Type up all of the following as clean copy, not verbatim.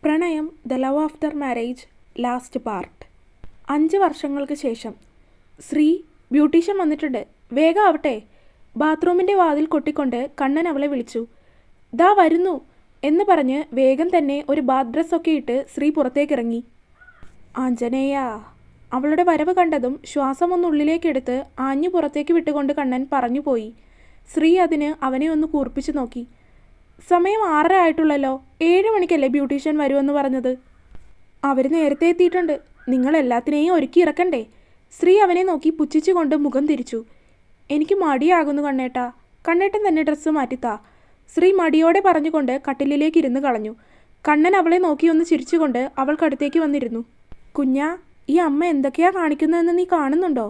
പ്രണയം the love after marriage last part. 5 വർഷങ്ങൾക്ക് ശേഷം. ശ്രീ, ബ്യൂട്ടീഷ്യൻ വന്നിട്ടുണ്ട്, വേഗം ആവട്ടെ. ബാത്റൂമിൻ്റെ വാതിൽ കൊട്ടിക്കൊണ്ട് കണ്ണൻ അവളെ വിളിച്ചു. ദാ വരുന്നു എന്ന് പറഞ്ഞ് വേഗം തന്നെ ഒരു ബാത്ത് ഡ്രസ്സൊക്കെ ഇട്ട് ശ്രീ പുറത്തേക്കിറങ്ങി. ആഞ്ജനേയ. അവളുടെ വരവ് കണ്ടതും ശ്വാസമൊന്നുള്ളിലേക്കെടുത്ത് ആഞ്ഞു പുറത്തേക്ക് വിട്ടുകൊണ്ട് കണ്ണൻ പറഞ്ഞു പോയി. ശ്രീ അതിന് അവനെ ഒന്ന് കൂർപ്പിച്ചു നോക്കി. സമയം 6:30 ആയിട്ടുള്ളല്ലോ, 7 മണിക്കല്ലേ ബ്യൂട്ടീഷ്യൻ വരുമെന്ന് പറഞ്ഞത്? അവർ നേരത്തെ എത്തിയിട്ടുണ്ട്, നിങ്ങൾ എല്ലാത്തിനെയും ഒരുക്കി ഇറക്കണ്ടേ? ശ്രീ അവനെ നോക്കി പുച്ഛിച്ചുകൊണ്ട് മുഖം തിരിച്ചു. എനിക്ക് മടിയാകുന്നു കണ്ണേട്ടാ, കണ്ണേട്ടൻ തന്നെ ഡ്രസ്സ് മാറ്റിത്താ. ശ്രീ മടിയോടെ പറഞ്ഞുകൊണ്ട് കട്ടിലിലേക്ക് ഇരുന്ന് കളഞ്ഞു. കണ്ണൻ അവളെ നോക്കി ഒന്ന് ചിരിച്ചുകൊണ്ട് അവൾക്കടുത്തേക്ക് വന്നിരുന്നു. കുഞ്ഞാ, ഈ അമ്മ എന്തൊക്കെയാ കാണിക്കുന്നതെന്ന് നീ കാണുന്നുണ്ടോ?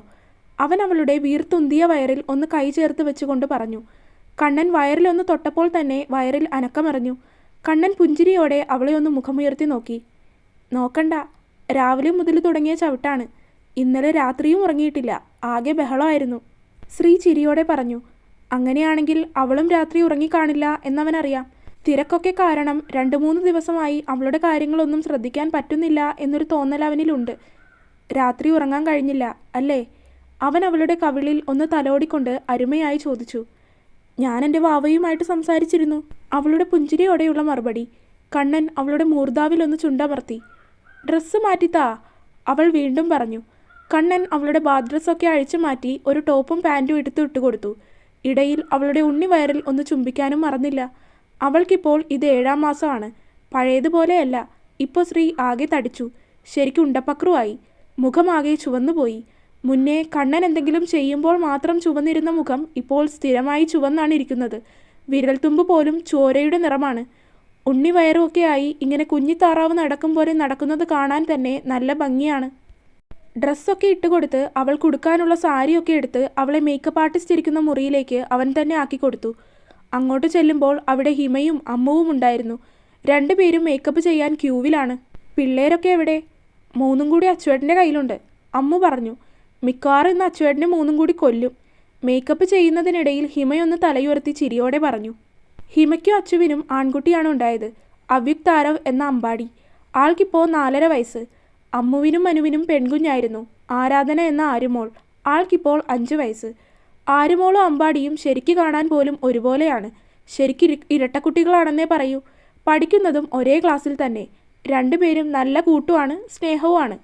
അവൻ അവളുടെ വീർത്തുന്തിയ വയറിൽ ഒന്ന് കൈ ചേർത്ത് വെച്ചുകൊണ്ട് പറഞ്ഞു. കണ്ണൻ വയറിലൊന്ന് തൊട്ടപ്പോൾ തന്നെ വയറിൽ അനക്കമറിഞ്ഞു. കണ്ണൻ പുഞ്ചിരിയോടെ അവളെ ഒന്ന് മുഖമുയർത്തി നോക്കി. നോക്കണ്ട, രാവിലെ മുതൽ തുടങ്ങിയ ചവിട്ടാണ്. ഇന്നലെ രാത്രിയും ഉറങ്ങിയിട്ടില്ല, ആകെ ബഹളമായിരുന്നു. ശ്രീ ചിരിയോടെ പറഞ്ഞു. അങ്ങനെയാണെങ്കിൽ അവളും രാത്രി ഉറങ്ങിക്കാണില്ല എന്നവനറിയാം. തിരക്കൊക്കെ കാരണം 2-3 ദിവസമായി അവളുടെ കാര്യങ്ങളൊന്നും ശ്രദ്ധിക്കാൻ പറ്റുന്നില്ല എന്നൊരു തോന്നൽ അവനിലുണ്ട്. രാത്രി ഉറങ്ങാൻ കഴിഞ്ഞില്ല അല്ലേ? അവൻ അവളുടെ കവിളിൽ ഒന്ന് തലോടിക്കൊണ്ട് അരുമയായി ചോദിച്ചു. ഞാൻ എൻ്റെ വാവയുമായിട്ട് സംസാരിച്ചിരുന്നു. അവളുടെ പുഞ്ചിരിയോടെയുള്ള മറുപടി. കണ്ണൻ അവളുടെ മൂർധാവിലൊന്ന് ചുണ്ടമർത്തി. ഡ്രസ്സ് മാറ്റിത്താ, അവൾ വീണ്ടും പറഞ്ഞു. കണ്ണൻ അവളുടെ ബാത്ത് ഡ്രസ്സൊക്കെ അഴിച്ചു മാറ്റി ഒരു ടോപ്പും പാൻറ്റും എടുത്ത് ഇട്ടുകൊടുത്തു. ഇടയിൽ അവളുടെ ഉണ്ണി വയറിൽ ഒന്ന് ചുംബിക്കാനും മറന്നില്ല. അവൾക്കിപ്പോൾ ഇത് 7-ാം മാസമാണ്. പഴയതുപോലെയല്ല. ഇപ്പോൾ ശ്രീ ആകെ തടിച്ചു, ശരിക്കും ഉണ്ടപ്പക്രുവായി. മുഖമാകെ ചുവന്നുപോയി. മുന്നേ കണ്ണൻ എന്തെങ്കിലും ചെയ്യുമ്പോൾ മാത്രം ചുവന്നിരുന്ന മുഖം ഇപ്പോൾ സ്ഥിരമായി ചുവന്നാണ് ഇരിക്കുന്നത്. വിരൽത്തുമ്പ് പോലും ചോരയുടെ നിറമാണ്. ഉണ്ണി വയറുമൊക്കെയായി ഇങ്ങനെ കുഞ്ഞിത്താറാവ് നടക്കും പോലെ നടക്കുന്നത് കാണാൻ തന്നെ നല്ല ഭംഗിയാണ്. ഡ്രസ്സൊക്കെ ഇട്ടുകൊടുത്ത് അവൾ കൊടുക്കാനുള്ള സാരിയൊക്കെ എടുത്ത് അവളെ മേക്കപ്പ് ആർട്ടിസ്റ്റ് ഇരിക്കുന്ന മുറിയിലേക്ക് അവൻ തന്നെ ആക്കിക്കൊടുത്തു. അങ്ങോട്ട് ചെല്ലുമ്പോൾ അവിടെ ഹിമയും അമ്മുവും ഉണ്ടായിരുന്നു. 2 പേരും മേക്കപ്പ് ചെയ്യാൻ ക്യൂവിലാണ്. പിള്ളേരൊക്കെ എവിടെ? 3 കൂടി അച്ചുവേട്ടൻ്റെ കയ്യിലുണ്ട്, അമ്മു പറഞ്ഞു. മിക്കവാറും ഇന്ന് അച്ചുവേട്ടനെ 3 കൂടി കൊല്ലും. മേക്കപ്പ് ചെയ്യുന്നതിനിടയിൽ ഹിമയൊന്ന് തലയുയർത്തി ചിരിയോടെ പറഞ്ഞു. ഹിമയ്ക്കും അച്ചുവിനും ആൺകുട്ടിയാണ് ഉണ്ടായത്, അവ്യുക് താരവ് എന്ന അമ്പാടി. ആൾക്കിപ്പോൾ 4.5 വയസ്സ്. അമ്മുവിനും മനുവിനും പെൺകുഞ്ഞായിരുന്നു, ആരാധന എന്ന ആരുമോൾ. ആൾക്കിപ്പോൾ 5 വയസ്സ്. ആരുമോളും അമ്പാടിയും ശരിക്ക് കാണാൻ പോലും ഒരുപോലെയാണ്. ശരിക്ക് ഇരട്ടക്കുട്ടികളാണെന്നേ പറയൂ. പഠിക്കുന്നതും ഒരേ ക്ലാസ്സിൽ തന്നെ. 2 പേരും നല്ല കൂട്ടുമാണ്, സ്നേഹവുമാണ്.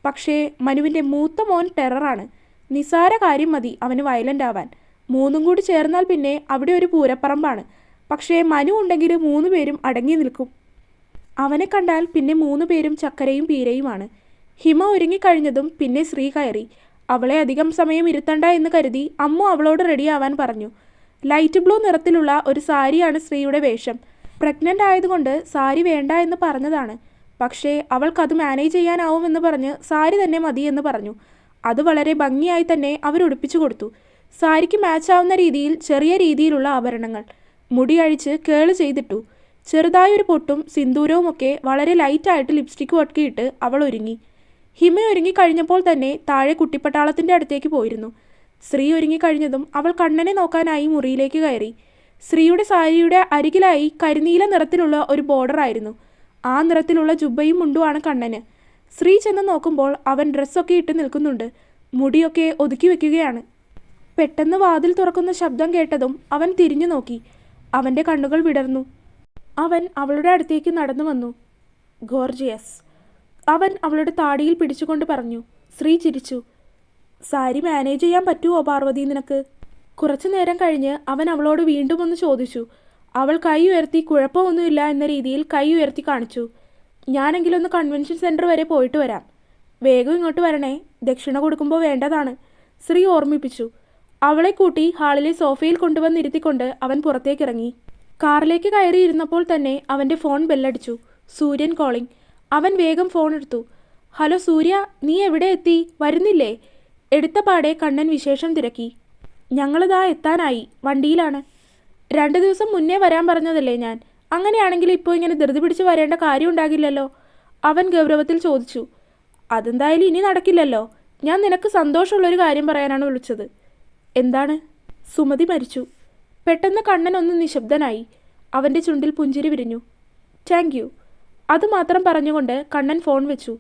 പക്ഷേ മനുവിൻ്റെ മൂത്ത മോൻ ടെററാണ്. നിസാര കാര്യം മതി അവന് വയലൻ്റ് ആവാൻ. 3 കൂടി ചേർന്നാൽ പിന്നെ അവിടെ ഒരു പൂരപ്പറമ്പാണ്. പക്ഷേ മനു ഉണ്ടെങ്കിൽ 3 പേരും അടങ്ങി നിൽക്കും. അവനെ കണ്ടാൽ പിന്നെ 3 പേരും ചക്കരയും പീരയുമാണ്. ഹിമ ഒരുങ്ങിക്കഴിഞ്ഞതും പിന്നെ ശ്രീ കയറി. അവളെ അധികം സമയം ഇരുത്തണ്ട എന്ന് കരുതി അമ്മു അവളോട് റെഡിയാവാൻ പറഞ്ഞു. ലൈറ്റ് ബ്ലൂ നിറത്തിലുള്ള ഒരു സാരിയാണ് ശ്രീയുടെ വേഷം. പ്രഗ്നൻ്റ് ആയതുകൊണ്ട് സാരി വേണ്ട എന്ന് പറഞ്ഞതാണ്. പക്ഷേ അവൾക്കത് മാനേജ് ചെയ്യാനാവുമെന്ന് പറഞ്ഞ് സാരി തന്നെ മതിയെന്ന് പറഞ്ഞു. അത് വളരെ ഭംഗിയായി തന്നെ അവരുടുപ്പിച്ചു കൊടുത്തു. സാരിക്ക് മാച്ചാവുന്ന രീതിയിൽ ചെറിയ രീതിയിലുള്ള ആഭരണങ്ങൾ. മുടി അഴിച്ച് കേള് ചെയ്തിട്ടു. ചെറുതായൊരു പൊട്ടും സിന്ദൂരവുമൊക്കെ വളരെ ലൈറ്റായിട്ട് ലിപ്സ്റ്റിക്കും ഒക്കെയിട്ട് അവൾ ഒരുങ്ങി. ഹിമ ഒരുങ്ങിക്കഴിഞ്ഞപ്പോൾ തന്നെ താഴെ കുട്ടിപ്പട്ടാളത്തിൻ്റെ അടുത്തേക്ക് പോയിരുന്നു. ശ്രീ ഒരുങ്ങിക്കഴിഞ്ഞതും അവൾ കണ്ണനെ നോക്കാനായി മുറിയിലേക്ക് കയറി. ശ്രീയുടെ സാരിയുടെ അരികിലായി കരിനീല നിറത്തിലുള്ള ഒരു ബോർഡർ ആയിരുന്നു. ആ നിറത്തിലുള്ള ജുബ്ബയും മുണ്ടുമാണ് കണ്ണന്. ശ്രീ ചെന്ന് നോക്കുമ്പോൾ അവൻ ഡ്രസ്സൊക്കെ ഇട്ട് നിൽക്കുന്നുണ്ട്. മുടിയൊക്കെ ഒതുക്കി വെക്കുകയാണ്. പെട്ടെന്ന് വാതിൽ തുറക്കുന്ന ശബ്ദം കേട്ടതും അവൻ തിരിഞ്ഞു നോക്കി. അവൻ്റെ കണ്ണുകൾ വിടർന്നു. അവൻ അവളുടെ അടുത്തേക്ക് നടന്നു വന്നു. ഗോർജിയസ്, അവൻ അവളുടെ താടിയിൽ പിടിച്ചുകൊണ്ട് പറഞ്ഞു. ശ്രീ ചിരിച്ചു. സാരി മാനേജ് ചെയ്യാൻ പറ്റുമോ പാർവതി നിനക്ക്? കുറച്ചു നേരം കഴിഞ്ഞ് അവൻ അവളോട് വീണ്ടും ഒന്ന് ചോദിച്ചു. അവൾ കൈ ഉയർത്തി കുഴപ്പമൊന്നുമില്ല എന്ന രീതിയിൽ കൈ ഉയർത്തി കാണിച്ചു. ഞാനെങ്കിലൊന്ന് കൺവെൻഷൻ സെൻറ്റർ വരെ പോയിട്ട് വരാം. വേഗം ഇങ്ങോട്ട് വരണേ, ദക്ഷിണ കൊടുക്കുമ്പോൾ വേണ്ടതാണ്, ശ്രീ ഓർമ്മിപ്പിച്ചു. അവളെ കൂട്ടി ഹാളിലെ സോഫയിൽ കൊണ്ടുവന്നിരുത്തിക്കൊണ്ട് അവൻ പുറത്തേക്കിറങ്ങി. കാറിലേക്ക് കയറിയിരുന്നപ്പോൾ തന്നെ അവൻ്റെ ഫോൺ ബെല്ലടിച്ചു. സൂര്യൻ കോളിംഗ്. അവൻ വേഗം ഫോൺ എടുത്തു. ഹലോ സൂര്യ, നീ എവിടെ എത്തി? വരുന്നില്ലേ? എടുത്ത പാടെ കണ്ണൻ വിശേഷം തിരക്കി. ഞങ്ങളിതാ എത്താനായി, വണ്ടിയിലാണ്. 2 ദിവസം മുന്നേ വരാൻ പറഞ്ഞതല്ലേ ഞാൻ? അങ്ങനെയാണെങ്കിൽ ഇപ്പോൾ ഇങ്ങനെ ധൃതി പിടിച്ച് വരേണ്ട കാര്യം ഉണ്ടാകില്ലല്ലോ, അവൻ ഗൗരവത്തിൽ ചോദിച്ചു. അതെന്തായാലും ഇനി നടക്കില്ലല്ലോ. ഞാൻ നിനക്ക് സന്തോഷമുള്ളൊരു കാര്യം പറയാനാണ് വിളിച്ചത്. എന്താണ്? സുമതി മരിച്ചു. പെട്ടെന്ന് കണ്ണൻ ഒന്ന് നിശബ്ദനായി. അവൻ്റെ ചുണ്ടിൽ പുഞ്ചിരി വിരിഞ്ഞു. Thank you. അതുമാത്രം പറഞ്ഞുകൊണ്ട് കണ്ണൻ ഫോൺ വെച്ചു.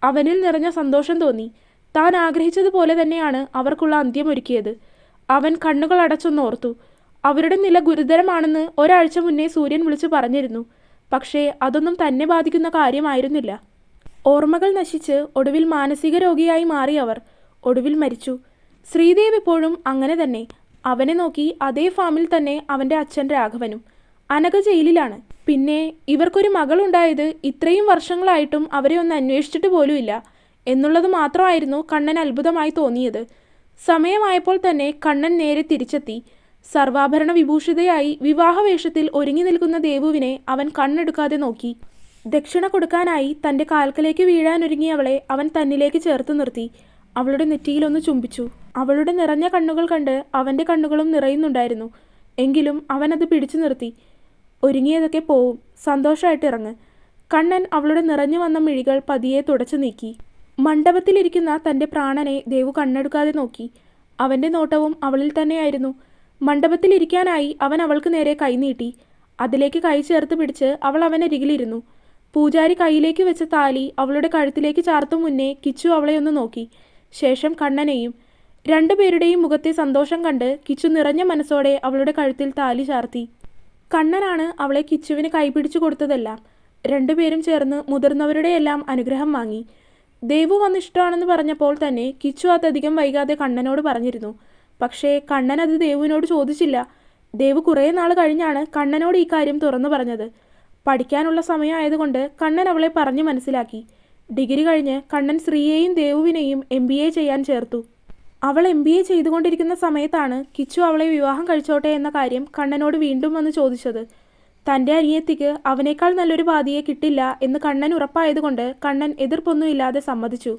അവനിൽ നിറഞ്ഞ സന്തോഷം തോന്നി. താൻ ആഗ്രഹിച്ചതുപോലെ തന്നെയാണ് അവർക്കുള്ള അന്ത്യമൊരുക്കിയത്. അവൻ കണ്ണുകൾ അടച്ചൊന്നോർത്തു. അവരുടെ നില ഗുരുതരമാണെന്ന് ഒരാഴ്ച മുന്നേ സൂര്യൻ വിളിച്ചു പറഞ്ഞിരുന്നു. പക്ഷേ അതൊന്നും തന്നെ ബാധിക്കുന്ന കാര്യമായിരുന്നില്ല. ഓർമ്മകൾ നശിച്ച് ഒടുവിൽ മാനസിക രോഗിയായി മാറി അവർ. ഒടുവിൽ മരിച്ചു. ശ്രീദേവ് ഇപ്പോഴും അങ്ങനെ തന്നെ. അവനെ നോക്കി അതേ ഫാമിൽ തന്നെ അവൻ്റെ അച്ഛൻ രാഘവനും. അനഘ ജയിലിലാണ്. പിന്നെ ഇവർക്കൊരു മകളുണ്ടായത് ഇത്രയും വർഷങ്ങളായിട്ടും അവരെ ഒന്ന് അന്വേഷിച്ചിട്ട് പോലുമില്ല എന്നുള്ളത് മാത്രമായിരുന്നു കണ്ണൻ അത്ഭുതമായി തോന്നിയത്. സമയമായപ്പോൾ തന്നെ കണ്ണൻ നേരെ തിരിച്ചെത്തി. സർവാഭരണ വിഭൂഷിതയായി വിവാഹവേഷത്തിൽ ഒരുങ്ങി നിൽക്കുന്ന ദേവുവിനെ അവൻ കണ്ണെടുക്കാതെ നോക്കി. ദക്ഷിണ കൊടുക്കാനായി തൻ്റെ കാൽക്കലേക്ക് വീഴാനൊരുങ്ങിയവളെ അവൻ തന്നിലേക്ക് ചേർത്ത് നിർത്തി. അവളുടെ നെറ്റിയിലൊന്ന് ചുംബിച്ചു. അവളുടെ നിറഞ്ഞ കണ്ണുകൾ കണ്ട് അവൻ്റെ കണ്ണുകളും നിറയുന്നുണ്ടായിരുന്നു. എങ്കിലും അവനത് പിടിച്ചു നിർത്തി. ഒരുങ്ങിയതൊക്കെ പോവും, സന്തോഷമായിട്ട് ഇറങ്ങ്. കണ്ണൻ അവളുടെ നിറഞ്ഞു വന്ന മിഴികൾ പതിയെ തുടച്ചു നീക്കി. മണ്ഡപത്തിലിരിക്കുന്ന തൻ്റെ പ്രാണനെ ദേവു കണ്ണെടുക്കാതെ നോക്കി. അവൻ്റെ നോട്ടവും അവളിൽ തന്നെയായിരുന്നു. മണ്ഡപത്തിലിരിക്കാനായി അവൻ അവൾക്ക് നേരെ കൈനീട്ടി. അതിലേക്ക് കൈ ചേർത്ത് പിടിച്ച് അവൾ അവനരികിലിരുന്നു. പൂജാരി കയ്യിലേക്ക് വെച്ച താലി അവളുടെ കഴുത്തിലേക്ക് ചാർത്തും മുന്നേ കിച്ചു അവളെ ഒന്ന് നോക്കി. ശേഷം കണ്ണനെയും. രണ്ടുപേരുടെയും മുഖത്തെ സന്തോഷം കണ്ട് കിച്ചു നിറഞ്ഞ മനസ്സോടെ അവളുടെ കഴുത്തിൽ താലി ചാർത്തി. കണ്ണനാണ് അവളെ കിച്ചുവിന് കൈപിടിച്ചു കൊടുത്തതെല്ലാം. രണ്ടുപേരും ചേർന്ന് മുതിർന്നവരുടെയെല്ലാം അനുഗ്രഹം വാങ്ങി. ദേവു വന്നിഷ്ടമാണെന്ന് പറഞ്ഞപ്പോൾ തന്നെ കിച്ചു അതധികം വൈകാതെ കണ്ണനോട് പറഞ്ഞിരുന്നു. പക്ഷേ കണ്ണൻ അത് ദേവുവിനോട് ചോദിച്ചില്ല. ദേവു കുറേ നാൾ കഴിഞ്ഞാണ് കണ്ണനോട് ഈ കാര്യം തുറന്നു പറഞ്ഞത്. പഠിക്കാനുള്ള സമയമായതുകൊണ്ട് കണ്ണൻ അവളെ പറഞ്ഞു മനസ്സിലാക്കി. ഡിഗ്രി കഴിഞ്ഞ് കണ്ണൻ ശ്രീയെയും ദേവുവിനെയും MBA ചെയ്യാൻ ചേർത്തു. അവൾ MBA ചെയ്തുകൊണ്ടിരിക്കുന്ന സമയത്താണ് കിച്ചു അവളെ വിവാഹം കഴിച്ചോട്ടെ എന്ന കാര്യം കണ്ണനോട് വീണ്ടും വന്ന് ചോദിച്ചത്. തൻ്റെ അനിയത്തിക്ക് അവനേക്കാൾ നല്ലൊരു ഭാര്യയെ കിട്ടില്ല എന്ന് കണ്ണൻ ഉറപ്പായതുകൊണ്ട് കണ്ണൻ എതിർപ്പൊന്നുമില്ലാതെ സമ്മതിച്ചു.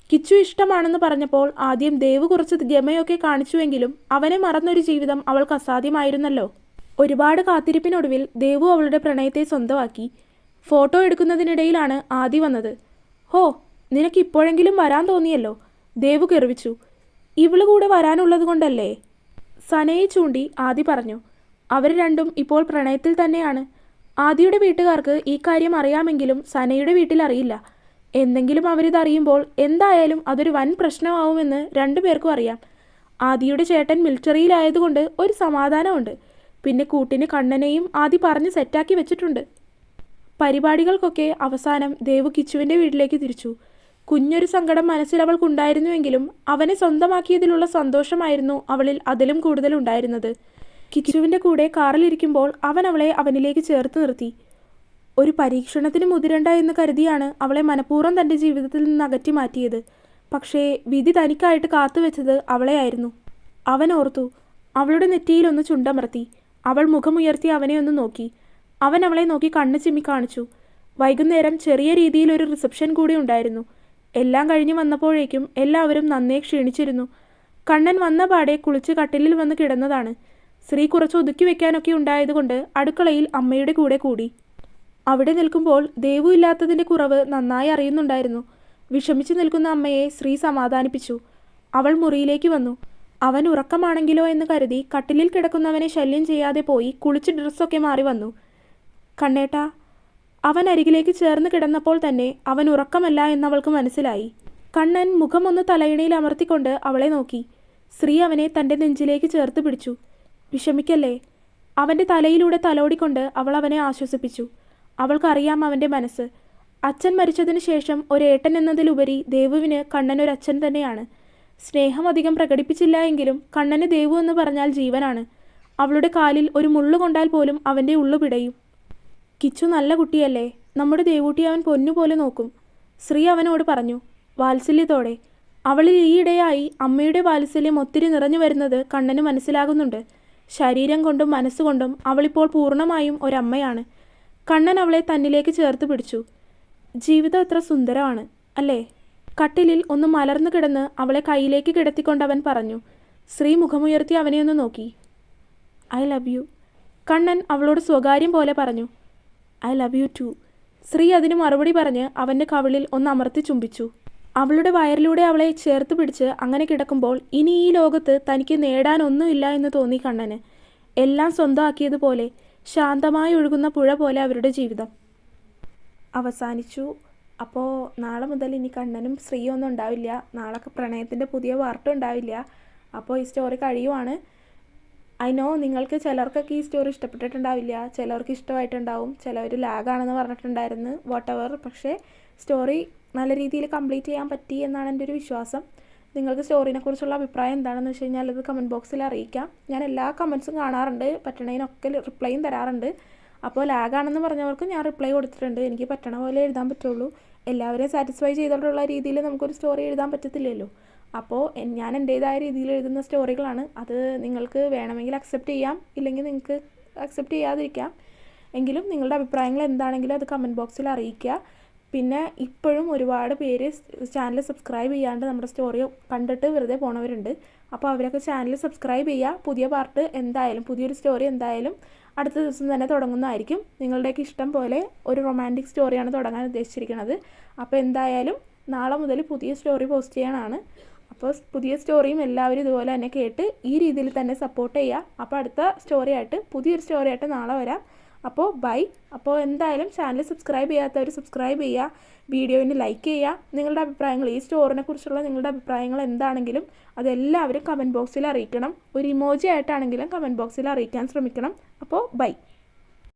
കിച്ചു ഇഷ്ടമാണെന്ന് പറഞ്ഞപ്പോൾ ആദ്യം ദേവു കുറച്ച് ഗമയൊക്കെ കാണിച്ചുവെങ്കിലും അവനെ മറന്നൊരു ജീവിതം അവൾക്ക് അസാധ്യമായിരുന്നല്ലോ. ഒരുപാട് കാത്തിരിപ്പിനൊടുവിൽ ദേവു അവളുടെ പ്രണയത്തെ സ്വന്തമാക്കി. ഫോട്ടോ എടുക്കുന്നതിനിടയിലാണ് ആദി വന്നത്. ഹോ, നിനക്ക് ഇപ്പോഴെങ്കിലും വരാൻ തോന്നിയല്ലോ, ദേവു കെറിവിച്ചു. ഇവള് കൂടെ വരാനുള്ളത് കൊണ്ടല്ലേ? സനയെ ചൂണ്ടി ആദി പറഞ്ഞു. അവർ രണ്ടും ഇപ്പോൾ പ്രണയത്തിൽ തന്നെയാണ്. ആദിയുടെ വീട്ടുകാർക്ക് ഈ കാര്യം അറിയാമെങ്കിലും സനയുടെ വീട്ടിൽ അറിയില്ല. എന്തെങ്കിലും അവരിതറിയുമ്പോൾ എന്തായാലും അതൊരു വൻ പ്രശ്നമാവുമെന്ന് രണ്ടുപേർക്കും അറിയാം. ആദിയുടെ ചേട്ടൻ മിലിറ്ററിയിലായതുകൊണ്ട് ഒരു സമാധാനമുണ്ട്. പിന്നെ കൂട്ടിന് കണ്ണനെയും ആദി പറഞ്ഞ് സെറ്റാക്കി വെച്ചിട്ടുണ്ട്. പരിപാടികൾക്കൊക്കെ അവസാനം ദേവു കിച്ചുവിൻ്റെ വീട്ടിലേക്ക് തിരിച്ചു. കുഞ്ഞൊരു സങ്കടം മനസ്സിൽ അവൾക്കുണ്ടായിരുന്നുവെങ്കിലും അവനെ സ്വന്തമാക്കിയതിലുള്ള സന്തോഷമായിരുന്നു അവളിൽ അതിലും കൂടുതലുണ്ടായിരുന്നത്. കിച്ചുവിൻ്റെ കൂടെ കാറിലിരിക്കുമ്പോൾ അവൻ അവളെ അവനിലേക്ക് ചേർത്ത് നിർത്തി. ഒരു പരീക്ഷണത്തിന് മുതിരണ്ട എന്ന് കരുതിയാണ് അവളെ മനഃപൂർവ്വം തൻ്റെ ജീവിതത്തിൽ നിന്ന് അകറ്റി മാറ്റിയത്. പക്ഷേ വിധി തനിക്കായിട്ട് കാത്തുവെച്ചത് അവളെയായിരുന്നു. അവൻ ഓർത്തു. അവളുടെ നെറ്റിയിലൊന്ന് ചുണ്ടമർത്തി. അവൾ മുഖമുയർത്തി അവനെ ഒന്ന് നോക്കി. അവൻ അവളെ നോക്കി കണ്ണ് ചിമ്മി കാണിച്ചു. വൈകുന്നേരം ചെറിയ രീതിയിലൊരു റിസപ്ഷൻ കൂടി ഉണ്ടായിരുന്നു. എല്ലാം കഴിഞ്ഞ് വന്നപ്പോഴേക്കും എല്ലാവരും നന്നേ ക്ഷീണിച്ചിരുന്നു. കണ്ണൻ വന്ന പാടെ കുളിച്ച് കട്ടിലിൽ വന്ന് കിടന്നതാണ്. ശ്രീ കുറച്ച് ഒതുക്കി വെക്കാനൊക്കെ ഉണ്ടായതുകൊണ്ട് അടുക്കളയിൽ അമ്മയുടെ കൂടെ കൂടി. അവിടെ നിൽക്കുമ്പോൾ ദേവു ഇല്ലാത്തതിൻ്റെ കുറവ് നന്നായി അറിയുന്നുണ്ടായിരുന്നു. വിഷമിച്ചു നിൽക്കുന്ന അമ്മയെ ശ്രീ സമാധാനിപ്പിച്ചു. അവൾ മുറിയിലേക്ക് വന്നു. അവൻ ഉറക്കമാണെങ്കിലോ എന്ന് കരുതി കട്ടിലിൽ കിടക്കുന്നവനെ ശല്യം ചെയ്യാതെ പോയി കുളിച്ച് ഡ്രസ്സൊക്കെ മാറി വന്നു. കണ്ണേട്ടാ. അവൻ അരികിലേക്ക് ചേർന്ന് കിടന്നപ്പോൾ തന്നെ അവൻ ഉറക്കമല്ല എന്നവൾക്ക് മനസ്സിലായി. കണ്ണൻ മുഖമൊന്ന് തലയിണയിൽ അമർത്തിക്കൊണ്ട് അവളെ നോക്കി. ശ്രീ അവനെ തൻ്റെ നെഞ്ചിലേക്ക് ചേർത്ത് പിടിച്ചു. വിഷമിക്കല്ലേ. അവൻ്റെ തലയിലൂടെ തലോടിക്കൊണ്ട് അവൾ അവനെ ആശ്വസിപ്പിച്ചു. അവൾക്കറിയാം അവൻ്റെ മനസ്സ്. അച്ഛൻ മരിച്ചതിന് ശേഷം ഒരേട്ടൻ എന്നതിലുപരി ദേവുവിന് കണ്ണൻ ഒരച്ഛൻ തന്നെയാണ്. സ്നേഹം അധികം പ്രകടിപ്പിച്ചില്ല എങ്കിലും കണ്ണന് ദേവു എന്ന് പറഞ്ഞാൽ ജീവനാണ്. അവളുടെ കാലിൽ ഒരു മുള്ളു കൊണ്ടാൽ പോലും അവൻ്റെ ഉള്ളു പിടയും. കിച്ചു നല്ല കുട്ടിയല്ലേ, നമ്മുടെ ദേവൂട്ടി അവൻ പൊന്നുപോലെ നോക്കും, ശ്രീ അവനോട് പറഞ്ഞു വാത്സല്യത്തോടെ. അവളിൽ ഈയിടെയായി അമ്മയുടെ വാത്സല്യം ഒത്തിരി നിറഞ്ഞു വരുന്നത് കണ്ണന് മനസ്സിലാകുന്നുണ്ട്. ശരീരം കൊണ്ടും മനസ്സുകൊണ്ടും അവളിപ്പോൾ പൂർണ്ണമായും ഒരമ്മയാണ്. കണ്ണൻ അവളെ തന്നിലേക്ക് ചേർത്ത് പിടിച്ചു. ജീവിതം എത്ര സുന്ദരമാണ് അല്ലേ? കട്ടിലിൽ ഒന്ന് മലർന്നു കിടന്ന് അവളെ കയ്യിലേക്ക് കിടത്തിക്കൊണ്ടവൻ പറഞ്ഞു. ശ്രീ മുഖമുയർത്തി അവനെ ഒന്ന് നോക്കി. I love U. കണ്ണൻ അവളോട് സ്വകാര്യം പോലെ പറഞ്ഞു. I love you too. Sree അതിന് മറുപടി പറഞ്ഞ് അവൻ്റെ കവിളിൽ ഒന്ന് അമർത്തി ചുംബിച്ചു. അവളുടെ വയറിലൂടെ അവളെ ചേർത്ത് പിടിച്ച് അങ്ങനെ കിടക്കുമ്പോൾ ഇനി ഈ ലോകത്ത് തനിക്ക് നേടാനൊന്നുമില്ല എന്ന് തോന്നി കണ്ണന്. എല്ലാം സ്വന്തമാക്കിയതുപോലെ ശാന്തമായി ഒഴുകുന്ന പുഴ പോലെ അവരുടെ ജീവിതം. അവസാനിച്ചു. അപ്പോൾ നാളെ മുതൽ ഇനി കണ്ണനും ശ്രീയും ഒന്നും ഉണ്ടാവില്ല. നാളെ പ്രണയത്തിൻ്റെ പുതിയ പാർട്ടും ഉണ്ടാവില്ല. അപ്പോൾ ഈ സ്റ്റോറി കഴിയുവാണ്. ഐ നോ നിങ്ങൾക്ക് ചിലർക്കൊക്കെ ഈ സ്റ്റോറി ഇഷ്ടപ്പെട്ടിട്ടുണ്ടാവില്ല, ചിലർക്ക് ഇഷ്ടമായിട്ടുണ്ടാവും, ചിലവർ ലാഗാണെന്ന് പറഞ്ഞിട്ടുണ്ടായിരുന്നു, വാട്ടെവർ. പക്ഷേ സ്റ്റോറി നല്ല രീതിയിൽ കംപ്ലീറ്റ് ചെയ്യാൻ പറ്റി എന്നാണ് എൻ്റെ ഒരു വിശ്വാസം. നിങ്ങൾക്ക് സ്റ്റോറിനെ കുറിച്ചുള്ള അഭിപ്രായം എന്താണെന്ന് വെച്ച് കഴിഞ്ഞാൽ അത് കമൻറ്റ് ബോക്സിൽ അറിയിക്കാം. ഞാൻ എല്ലാ കമൻസും കാണാറുണ്ട്, പറ്റണതിനൊക്കെ റിപ്ലൈയും തരാറുണ്ട്. അപ്പോൾ ലാഗാണെന്ന് പറഞ്ഞവർക്ക് ഞാൻ റിപ്ലൈ കൊടുത്തിട്ടുണ്ട്. എനിക്ക് പറ്റണ പോലെ എഴുതാൻ പറ്റുള്ളൂ. എല്ലാവരെയും സാറ്റിസ്ഫൈ ചെയ്തിട്ടുള്ള രീതിയിൽ നമുക്കൊരു സ്റ്റോറി എഴുതാൻ പറ്റത്തില്ലല്ലോ. അപ്പോൾ ഞാൻ എൻ്റേതായ രീതിയിൽ എഴുതുന്ന സ്റ്റോറികളാണ്. അത് നിങ്ങൾക്ക് വേണമെങ്കിൽ അക്സെപ്റ്റ് ചെയ്യാം, ഇല്ലെങ്കിൽ നിങ്ങൾക്ക് അക്സെപ്റ്റ് ചെയ്യാതിരിക്കാം. എങ്കിലും നിങ്ങളുടെ അഭിപ്രായങ്ങൾ എന്താണെങ്കിലും അത് കമൻറ്റ് ബോക്സിൽ അറിയിക്കുക. പിന്നെ ഇപ്പോഴും ഒരുപാട് പേര് ചാനൽ സബ്സ്ക്രൈബ് ചെയ്യാണ്ട് നമ്മുടെ സ്റ്റോറി കണ്ടിട്ട് വെറുതെ പോണവരുണ്ട്. അപ്പോൾ അവരൊക്കെ ചാനൽ സബ്സ്ക്രൈബ് ചെയ്യുക. പുതിയ പാർട്ട് എന്തായാലും, പുതിയൊരു സ്റ്റോറി എന്തായാലും അടുത്ത ദിവസം തന്നെ തുടങ്ങുന്നതായിരിക്കും. നിങ്ങളുടെയൊക്കെ ഇഷ്ടം പോലെ ഒരു റൊമാൻറ്റിക് സ്റ്റോറിയാണ് തുടങ്ങാൻ ഉദ്ദേശിച്ചിരിക്കുന്നത്. അപ്പോൾ എന്തായാലും നാളെ മുതൽ പുതിയ സ്റ്റോറി പോസ്റ്റ് ചെയ്യാനാണ്. അപ്പോൾ പുതിയ സ്റ്റോറിയും എല്ലാവരും ഇതുപോലെ തന്നെ കേട്ട് ഈ രീതിയിൽ തന്നെ സപ്പോർട്ട് ചെയ്യുക. അപ്പോൾ അടുത്ത സ്റ്റോറിയായിട്ട്, പുതിയൊരു സ്റ്റോറിയായിട്ട് നാളെ വരാം. അപ്പോൾ ബൈ. അപ്പോൾ എന്തായാലും ചാനൽ സബ്സ്ക്രൈബ് ചെയ്യാത്തവർ സബ്സ്ക്രൈബ് ചെയ്യുക, വീഡിയോയിന് ലൈക്ക് ചെയ്യുക. നിങ്ങളുടെ അഭിപ്രായങ്ങൾ, ഈ സ്റ്റോറിനെ കുറിച്ചുള്ള നിങ്ങളുടെ അഭിപ്രായങ്ങൾ എന്താണെങ്കിലും അതെല്ലാവരും കമൻറ്റ് ബോക്സിൽ അറിയിക്കണം. ഒരു ഇമോജി ആയിട്ടാണെങ്കിലും കമൻറ്റ് ബോക്സിൽ അറിയിക്കാൻ ശ്രമിക്കണം. അപ്പോൾ ബൈ.